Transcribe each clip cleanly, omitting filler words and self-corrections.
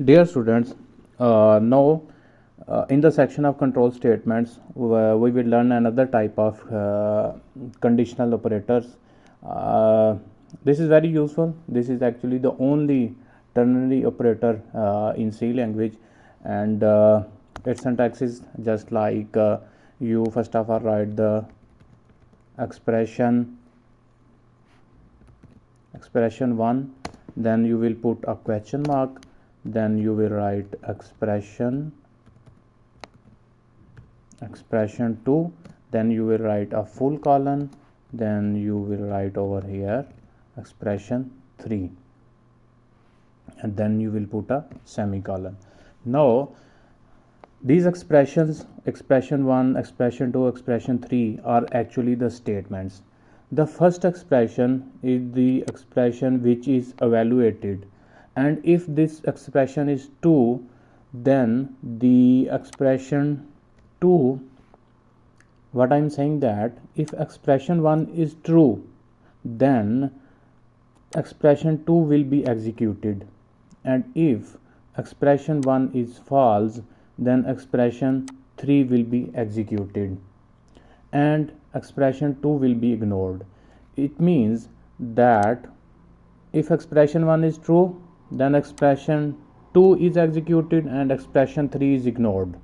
Dear students, now in the section of control statements, we will learn another type of conditional operators. This is very useful. This is actually the only ternary operator in C language, and its syntax is just like you first of all write the expression 1, then you will put a question mark, then you will write expression 2, then you will write a full colon, then you will write over here expression 3, and then you will put a semicolon. Now these expressions, expression 1, expression 2, expression 3, are actually the statements. The first expression is the expression which is evaluated, and if this expression is 2, then the expression 2, what I am saying that if expression 1 is true, then expression 2 will be executed, and if expression 1 is false, then expression 3 will be executed and expression 2 will be ignored. It means that if expression 1 is true, then expression 2 is executed and expression 3 is ignored,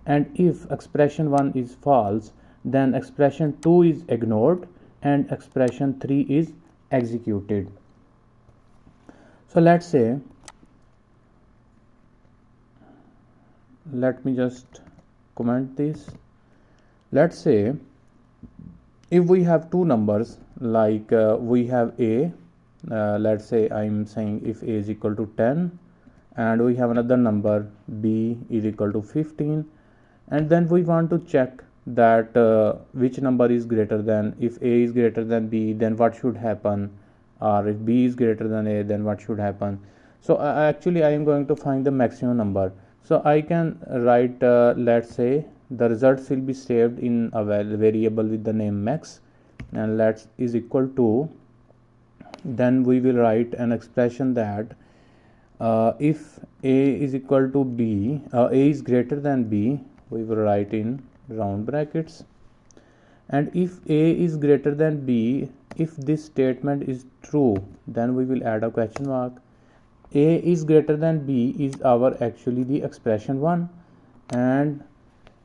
and if expression 1 is false, then expression 2 is ignored and expression 3 is executed. So let's say, let me just comment this. Let's say if we have two numbers, like we have a, let's say I'm saying if a is equal to 10, and we have another number b is equal to 15, and then we want to check that which number is greater than, if a is greater than b, then what should happen, or if b is greater than a, then what should happen. So actually I am going to find the maximum number. So I can write let's say the results will be saved in a variable with the name max, and let's is equal to, then we will write an expression that if a is equal to b, a is greater than b, we will write in round brackets, and if a is greater than b, if this statement is true, then we will add a question mark. A is greater than b is our actually the expression 1, and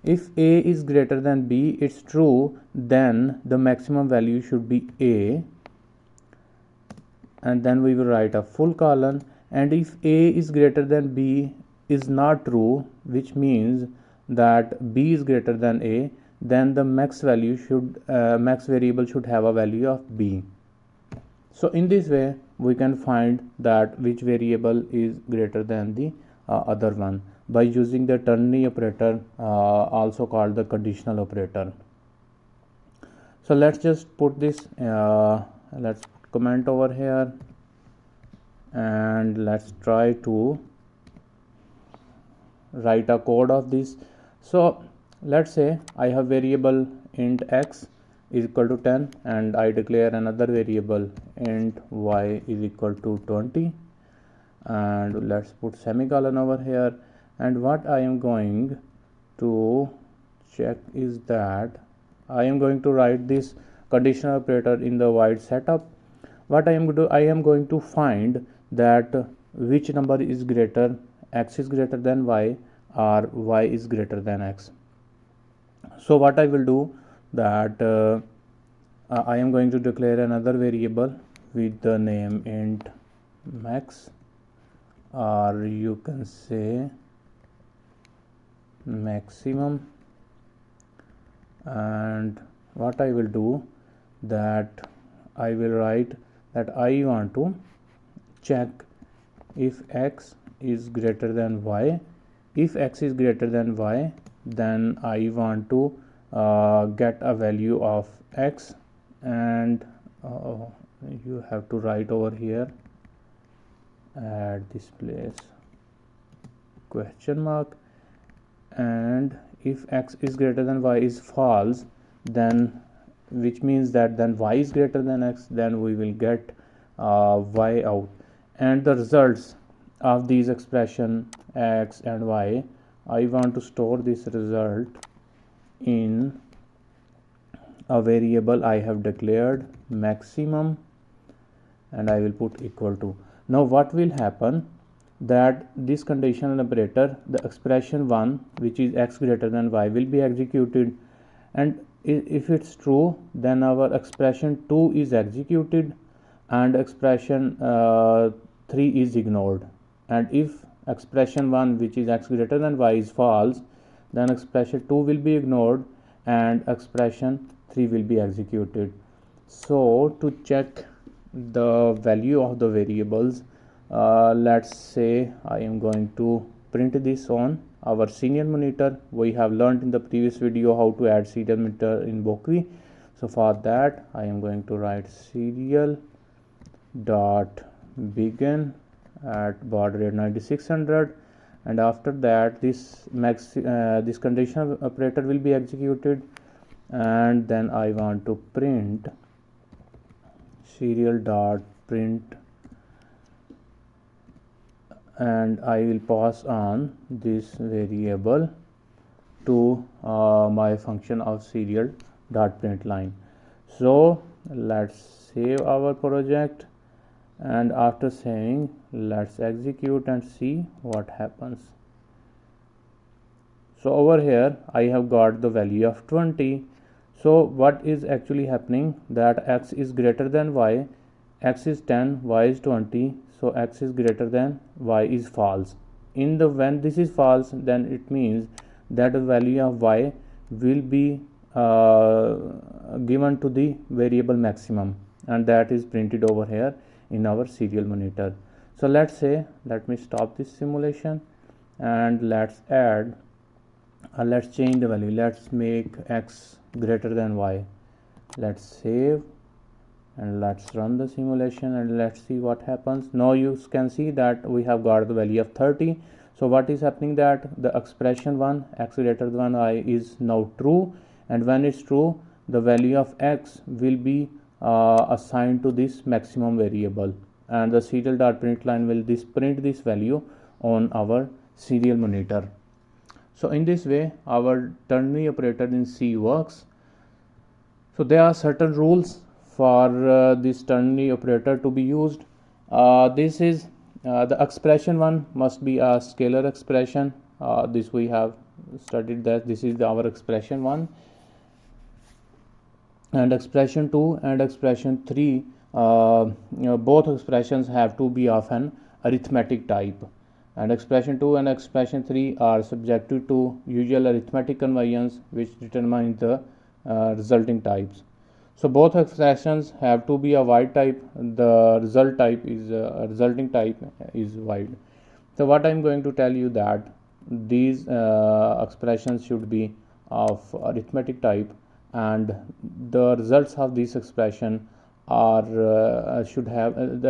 if a is greater than b, it's true, then the maximum value should be a, and then we will write a full colon, and if a is greater than b is not true, which means that b is greater than a, then the max value should max variable should have a value of b. So in this way we can find that which variable is greater than the other one by using the ternary operator, also called the conditional operator. So let's just put this, let's comment over here, and let's try to write a code of this. So let's say I have variable int x is equal to 10, and I declare another variable int y is equal to 20, and let's put semicolon over here, and what I am going to check is that I am going to write this conditional operator in the void setup. What I am going to do, I am going to find that which number is greater, x is greater than y or y is greater than x. So what I will do, that I am going to declare another variable with the name int max, or you can say maximum, and what I will do, that I will write that I want to check if x is greater than y. If x is greater than y, then I want to get a value of x, and you have to write over here at this place question mark, and if x is greater than y is false, then which means that then y is greater than x, then we will get y out, and the results of these expression x and y, I want to store this result in a variable I have declared maximum, and I will put equal to. Now what will happen, that this conditional operator, the expression 1 which is x greater than y, will be executed, and if it's true then our expression 2 is executed and expression 3 is ignored, and if expression 1 which is x greater than y is false, then expression 2 will be ignored and expression 3 will be executed. So to check the value of the variables, let's say I am going to print this on our serial monitor. We have learned in the previous video how to add serial monitor in Bokwi. So for that I am going to write serial dot begin at baud rate 9600, and after that this conditional operator will be executed, and then I want to print serial dot print, and I will pass on this variable to my function of serial dot print line. So let's save our project, and after saving let's execute and see what happens. So over here I have got the value of 20. So what is actually happening, that x is greater than y, x is 10, y is 20, so x is greater than y is false. When this is false, then it means that the value of y will be given to the variable maximum, and that is printed over here in our serial monitor. So let me stop this simulation, and let's change the value. Let's make x greater than y. Let's save and let's run the simulation, and let's see what happens. Now you can see that we have got the value of 30. So what is happening, that the expression 1 x greater than y is now true, and when it's true the value of x will be assigned to this maximum variable, and the serial dot print line will print this value on our serial monitor. So in this way our ternary operator in C works. So there are certain rules for this ternary operator to be used. This is the expression 1 must be a scalar expression. This we have studied, that this is our expression 1, and expression 2 and expression 3, both expressions have to be of an arithmetic type, and expression 2 and expression 3 are subjected to usual arithmetic conversions which determine the resulting types. So both expressions have to be a wide type. The resulting type is wide. So what I am going to tell you, that these expressions should be of arithmetic type, and the results of this expression are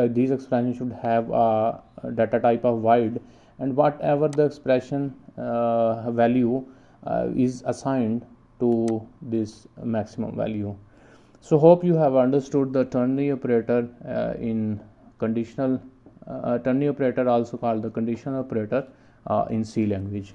these expressions should have a data type of wide, and whatever the expression value is assigned to this maximum value. So hope you have understood the ternary operator in conditional ternary operator, also called the conditional operator in C language.